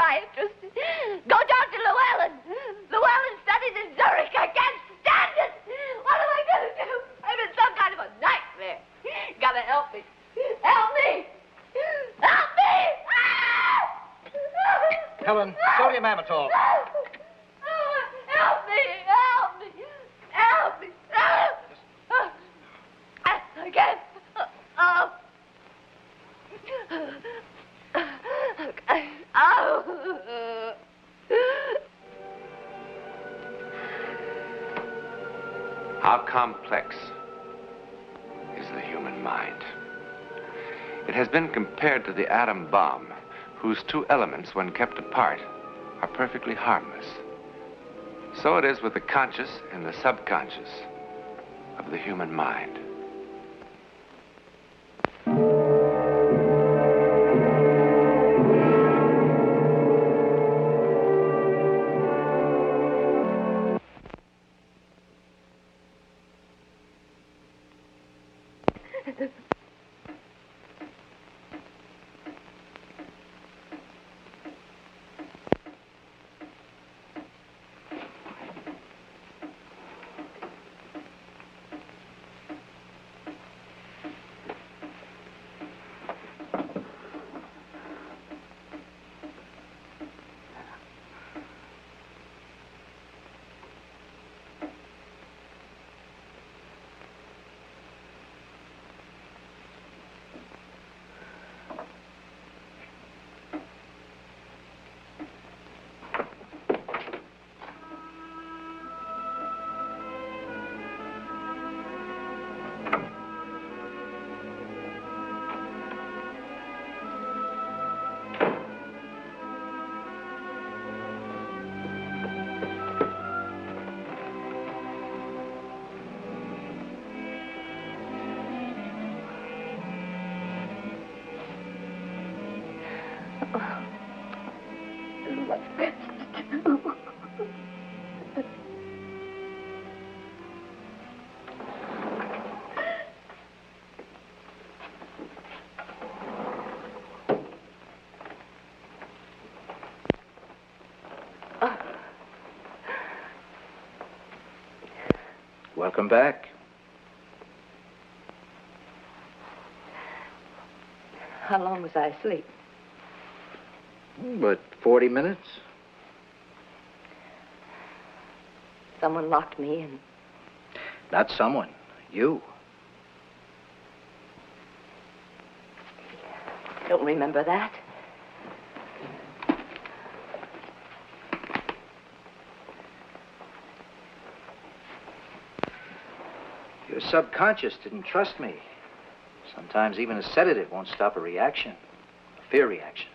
psychiatrist. Go talk to Llewellyn. Llewellyn studies in Zurich. I can't stand it. What am I going to do? I'm in some kind of a nightmare. You gotta help me. Help me! Help me! Helen, sodium amytal. Help me! Help me! Help me! I can't. How complex is the human mind? It has been compared to the atom bomb, whose two elements, when kept apart, are perfectly harmless. So it is with the conscious and the subconscious of the human mind. Welcome back. How long was I asleep? But 40 minutes. Someone locked me in. Not someone. You. Don't remember that. Your subconscious didn't trust me. Sometimes even a sedative won't stop a reaction, a fear reaction.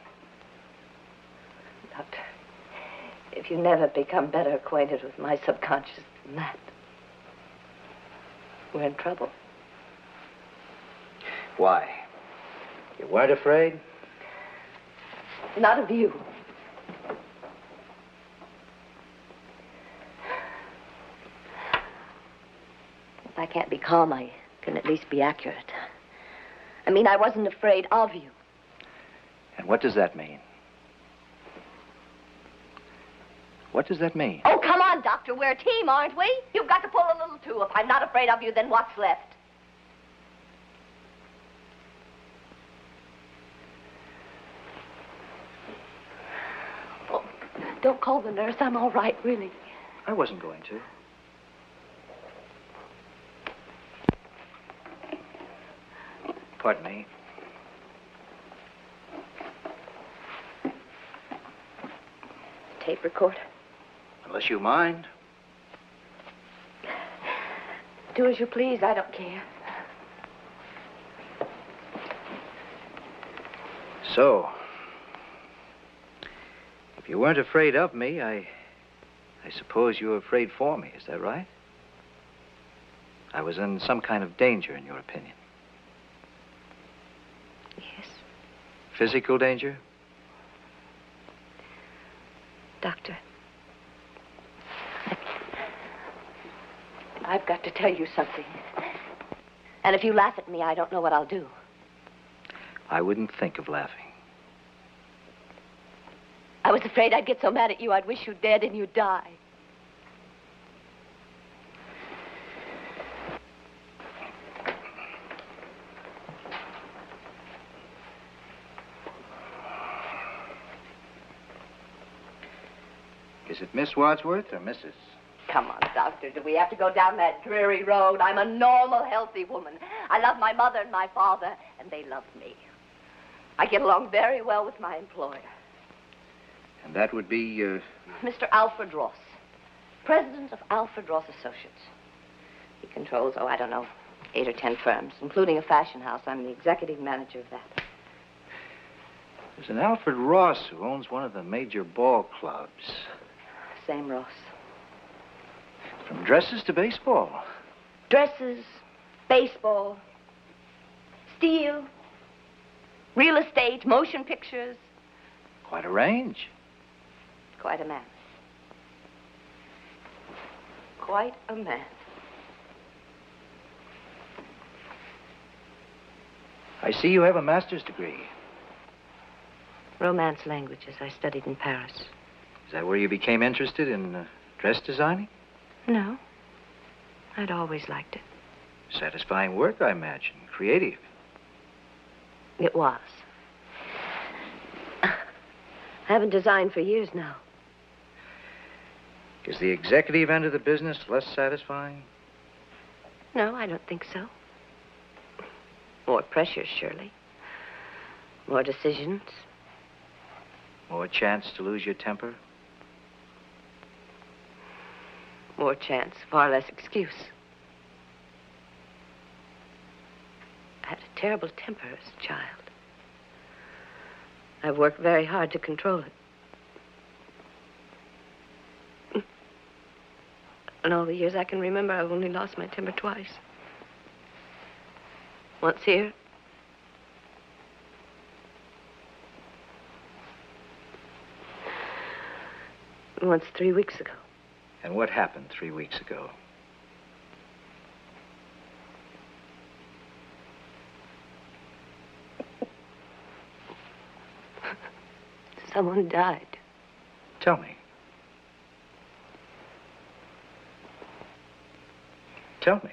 Doctor, if you never become better acquainted with my subconscious than that, we're in trouble. Why? You weren't afraid? Not of you. If I can't be calm, I can at least be accurate. I mean, I wasn't afraid of you. And what does that mean? What does that mean? Oh, come on, Doctor. We're a team, aren't we? You've got to pull a little, too. If I'm not afraid of you, then what's left? Oh, don't call the nurse. I'm all right, really. I wasn't going to. Pardon me. Tape recorder. Unless you mind. Do as you please. I don't care. So, if you weren't afraid of me, I suppose you were afraid for me. Is that right? I was in some kind of danger, in your opinion. Yes. Physical danger? Doctor, I've got to tell you something. And if you laugh at me, I don't know what I'll do. I wouldn't think of laughing. I was afraid I'd get so mad at you I'd wish you dead and you'd die. Is it Miss Wadsworth or Mrs.? Come on, Doctor. Do we have to go down that dreary road? I'm a normal, healthy woman. I love my mother and my father, and they love me. I get along very well with my employer. And that would be, Mr. Alfred Ross, president of Alfred Ross Associates. He controls, I don't know, 8 or 10 firms, including a fashion house. I'm the executive manager of that. There's an Alfred Ross who owns one of the major ball clubs. Same Ross. From dresses to baseball. Dresses, baseball, steel, real estate, motion pictures. Quite a range. Quite a man. Quite a man. I see you have a master's degree. Romance languages I studied in Paris. Is that where you became interested in dress designing? No. I'd always liked it. Satisfying work, I imagine. Creative. It was. I haven't designed for years now. Is the executive end of the business less satisfying? No, I don't think so. More pressure, surely. More decisions. More chance to lose your temper? More chance, far less excuse. I had a terrible temper as a child. I've worked very hard to control it. In all the years I can remember, I've only lost my temper twice. Once here. And once 3 weeks ago. And what happened 3 weeks ago? Someone died. Tell me. Tell me.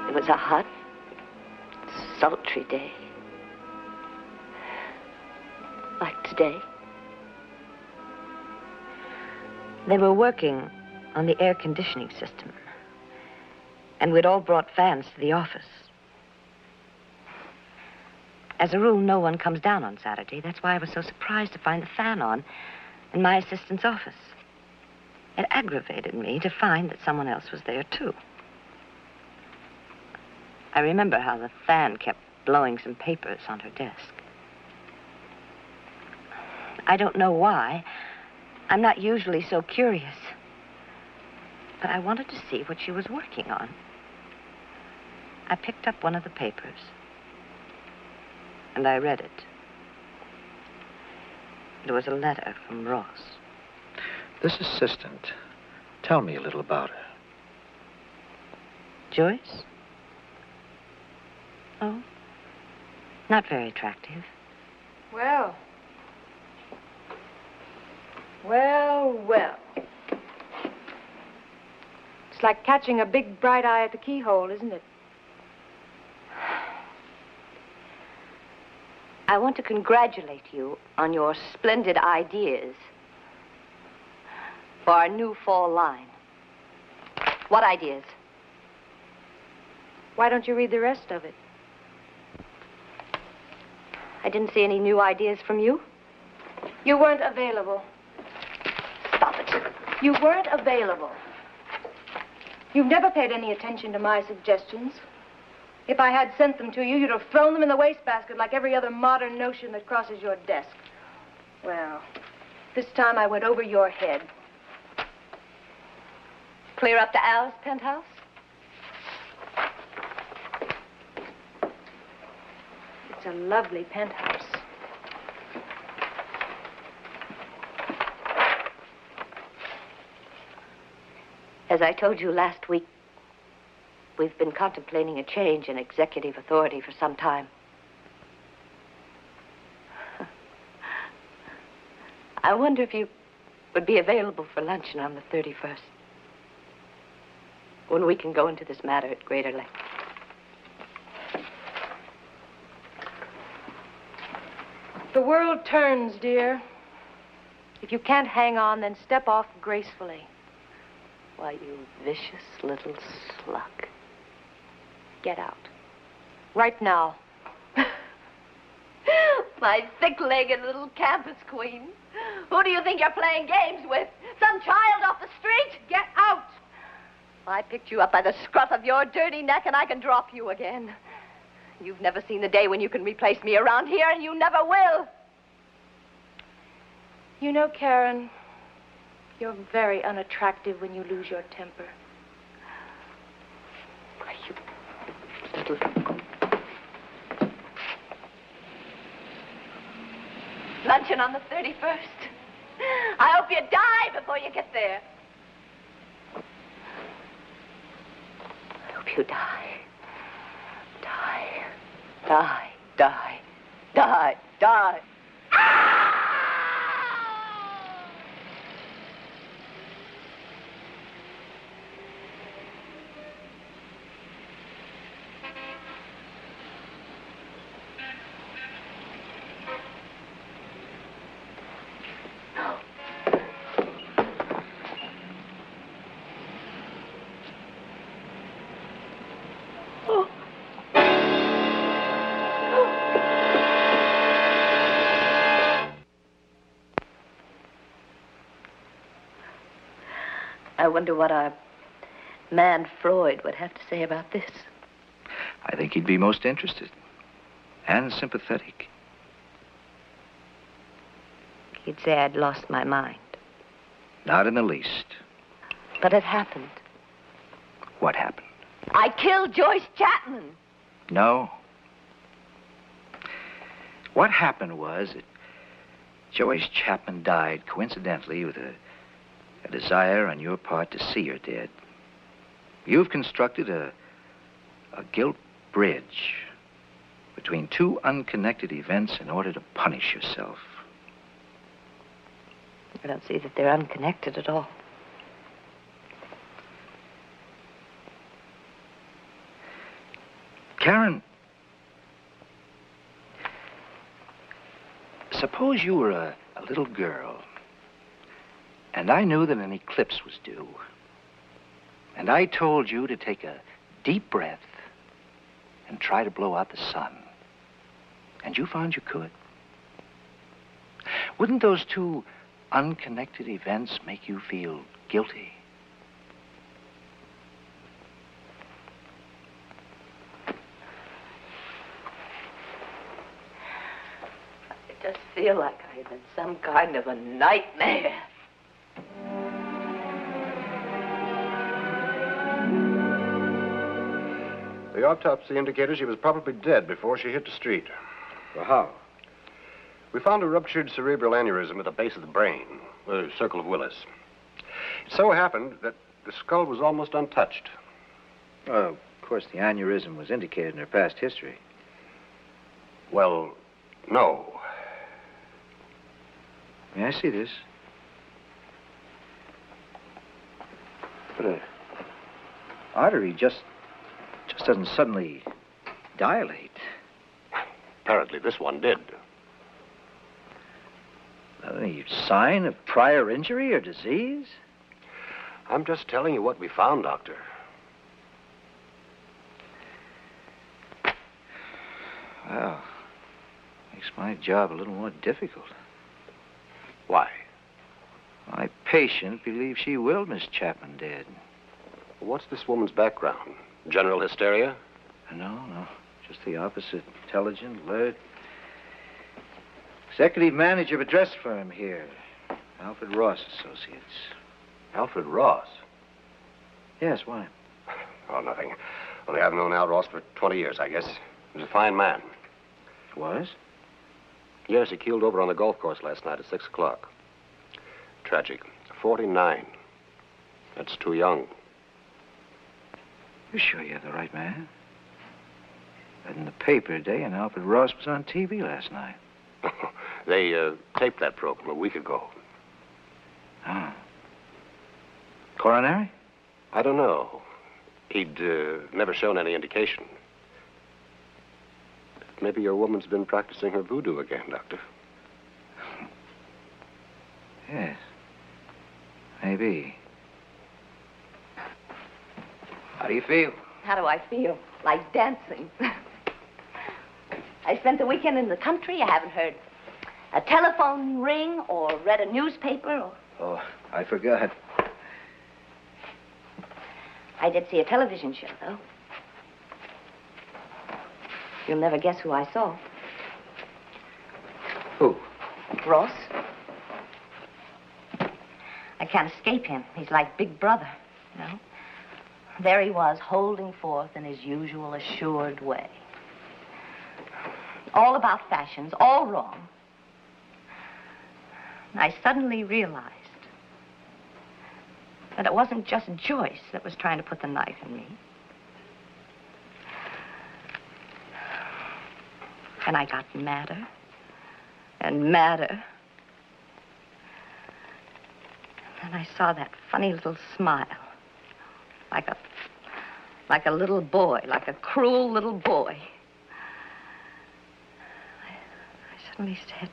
It was a hot, sultry day. Like today. They were working on the air conditioning system. And we'd all brought fans to the office. As a rule, no one comes down on Saturday. That's why I was so surprised to find the fan on in my assistant's office. It aggravated me to find that someone else was there, too. I remember how the fan kept blowing some papers on her desk. I don't know why. I'm not usually so curious. But I wanted to see what she was working on. I picked up one of the papers. And I read it. It was a letter from Ross. This assistant, tell me a little about her. Joyce? Oh, not very attractive. Well. Well, well. It's like catching a big bright eye at the keyhole, isn't it? I want to congratulate you on your splendid ideas for our new fall line. What ideas? Why don't you read the rest of it? I didn't see any new ideas from you. You weren't available. Stop it. You weren't available. You've never paid any attention to my suggestions. If I had sent them to you, you'd have thrown them in the wastebasket like every other modern notion that crosses your desk. Well, This time I went over your head. Clear up to Al's penthouse? It's a lovely penthouse. As I told you last week, we've been contemplating a change in executive authority for some time. I wonder if you would be available for luncheon on the 31st, when we can go into this matter at greater length. The world turns, dear. If you can't hang on, then step off gracefully. Why, you vicious little slug. Get out. Right now. My thick-legged little campus queen. Who do you think you're playing games with? Some child off the street? Get out! I picked you up by the scruff of your dirty neck, and I can drop you again. You've never seen the day when you can replace me around here, and you never will. You know, Karen, you're very unattractive when you lose your temper. Why, you little... Luncheon on the 31st. I hope you die before you get there. I hope you die. Die. Die. Die. Die. Die. I wonder what our man Freud would have to say about this. I think he'd be most interested and sympathetic. He'd say I'd lost my mind. Not in the least. But it happened. What happened? I killed Joyce Chapman. No. What happened was that Joyce Chapman died coincidentally with a desire on your part to see her dead. You've constructed a guilt bridge between two unconnected events in order to punish yourself. I don't see that they're unconnected at all. Karen, suppose you were a little girl, and I knew that an eclipse was due, and I told you to take a deep breath and try to blow out the sun, and you found you could. Wouldn't those two unconnected events make you feel guilty? It does feel like I'm in some kind of a nightmare. The autopsy indicated she was probably dead before she hit the street. Well, how? We found a ruptured cerebral aneurysm at the base of the brain, the circle of Willis. It so happened that the skull was almost untouched. Well, of course, the aneurysm was indicated in her past history. Well, no. May I see this? But an artery just doesn't suddenly dilate. Apparently this one did. Any sign of prior injury or disease? I'm just telling you what we found, Doctor. Well, makes my job a little more difficult. Why? My patient believes she willed Miss Chapman dead. What's this woman's background? General hysteria? No, just the opposite. Intelligent, alert. Executive manager of a dress firm here. Alfred Ross Associates. Alfred Ross? Yes, why? Oh, nothing. Only I've known Al Ross for 20 years, I guess. He was a fine man. Was? Yes, he keeled over on the golf course last night at 6 o'clock. Tragic. 49. That's too young. You sure you're the right man? Read in the paper today, and Alfred Ross was on TV last night. They taped that program a week ago. Oh. Coronary? I don't know. He'd never shown any indication. Maybe your woman's been practicing her voodoo again, Doctor. Yes. Maybe. How do you feel? How do I feel? Like dancing. I spent the weekend in the country. I haven't heard a telephone ring or read a newspaper or... Oh, I forgot. I did see a television show, though. You'll never guess who I saw. Who? Ross. I can't escape him. He's like Big Brother, you know? There he was, holding forth in his usual assured way. All about fashions, all wrong. And I suddenly realized that it wasn't just Joyce that was trying to put the knife in me. And I got madder and madder. And I saw that funny little smile, like a little boy, like a cruel little boy. I suddenly said,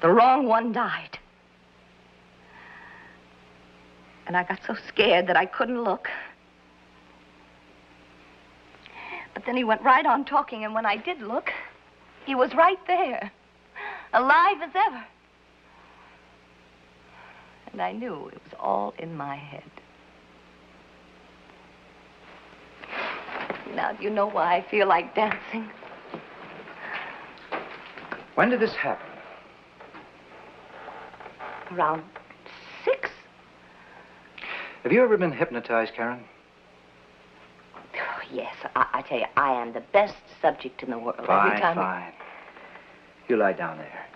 the wrong one died. And I got so scared that I couldn't look. But then he went right on talking, and when I did look, he was right there, alive as ever. And I knew it was all in my head. Now, do you know why I feel like dancing? When did this happen? Around 6. Have you ever been hypnotized, Karen? Oh, yes, I tell you, I am the best subject in the world. Fine, Every time fine. You lie down there.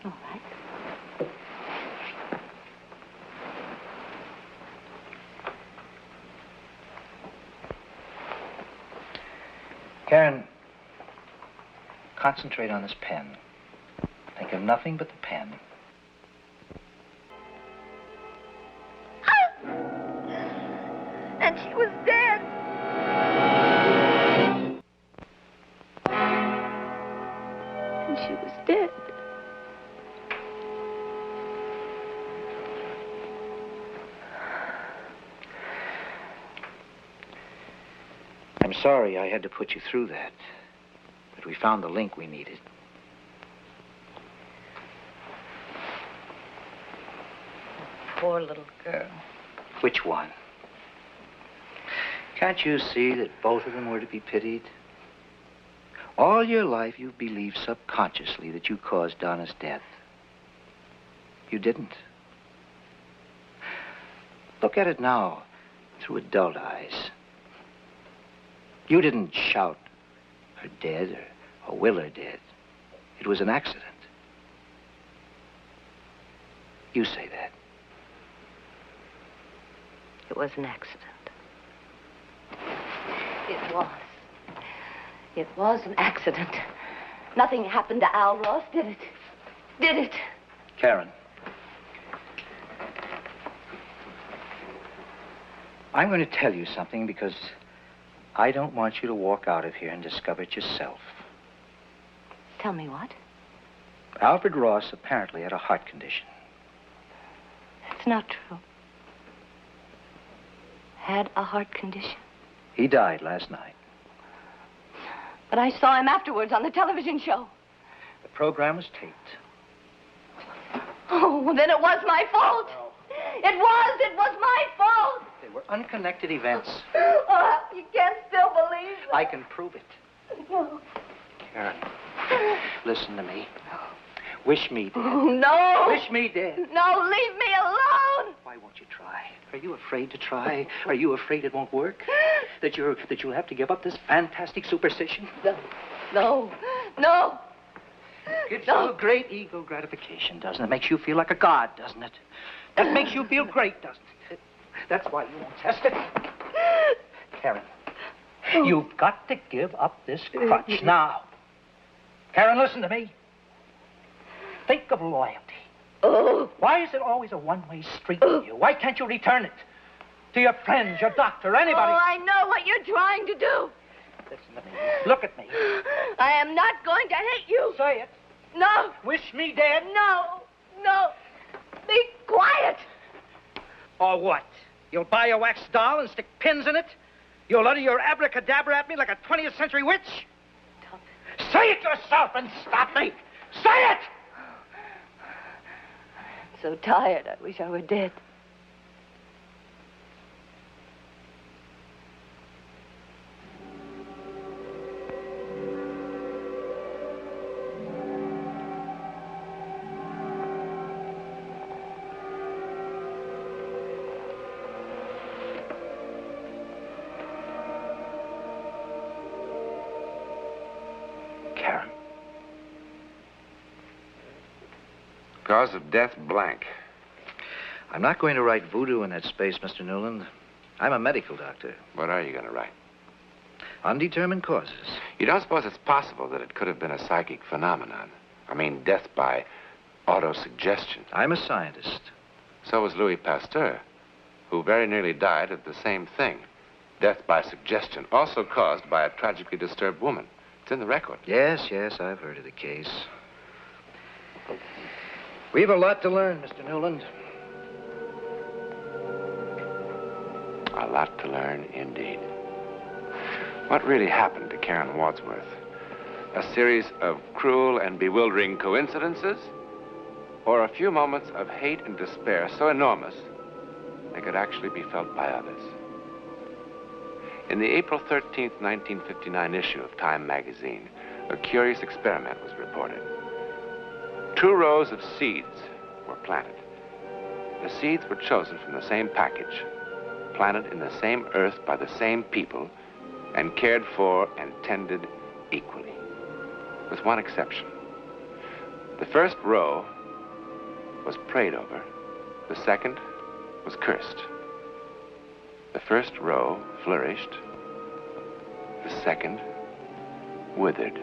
All right. Karen, concentrate on this pen. Think of nothing but the pen. And she was dead. And she was dead. I'm sorry I had to put you through that, but we found the link we needed. Poor little girl. Which one? Can't you see that both of them were to be pitied? All your life you've believed subconsciously that you caused Donna's death. You didn't. Look at it now through adult eyes. You didn't shout, her dead, or Will her dead. It was an accident. You say that. It was an accident. It was. It was an accident. Nothing happened to Al Ross, did it? Did it? Karen. I'm going to tell you something because I don't want you to walk out of here and discover it yourself. Tell me what? Alfred Ross apparently had a heart condition. That's not true. Had a heart condition? He died last night. But I saw him afterwards on the television show. The program was taped. Oh, then it was my fault. It was my fault. They were unconnected events. Oh, you can't still believe it. I can prove it. No. Karen, listen to me. Wish me dead. Oh, no. Wish me dead. No, leave me alone. Why won't you try? Are you afraid to try? Are you afraid it won't work? That you'll have to give up this fantastic superstition? No. No. Gives you a great ego gratification, doesn't it? Makes you feel like a god, doesn't it? That makes you feel great, doesn't it? That's why you won't test it. Karen, you've got to give up this crutch now. Karen, listen to me. Think of loyalty. Oh. Why is it always a one-way street with you? Why can't you return it to your friends, your doctor, anybody? Oh, I know what you're trying to do. Listen to me. Look at me. I am not going to hate you. Say it. No. Wish me dead. No. Be quiet. Or what? You'll buy a wax doll and stick pins in it? You'll utter your abracadabra at me like a 20th century witch? Say it yourself and stop me. Say it! So tired, I wish I were dead. Karen. Cause of death blank. I'm not going to write voodoo in that space, Mr. Newland. I'm a medical doctor. What are you going to write? Undetermined causes. You don't suppose it's possible that it could have been a psychic phenomenon? I mean, death by autosuggestion. I'm a scientist. So was Louis Pasteur, who very nearly died of the same thing. Death by suggestion, also caused by a tragically disturbed woman. It's in the record. Yes, I've heard of the case. We've a lot to learn, Mr. Newland. A lot to learn, indeed. What really happened to Karen Wadsworth? A series of cruel and bewildering coincidences? Or a few moments of hate and despair so enormous they could actually be felt by others? In the April 13th, 1959 issue of Time magazine, a curious experiment was reported. 2 rows of seeds were planted. The seeds were chosen from the same package, planted in the same earth by the same people, and cared for and tended equally, with one exception. The first row was prayed over. The second was cursed. The first row flourished. The second withered.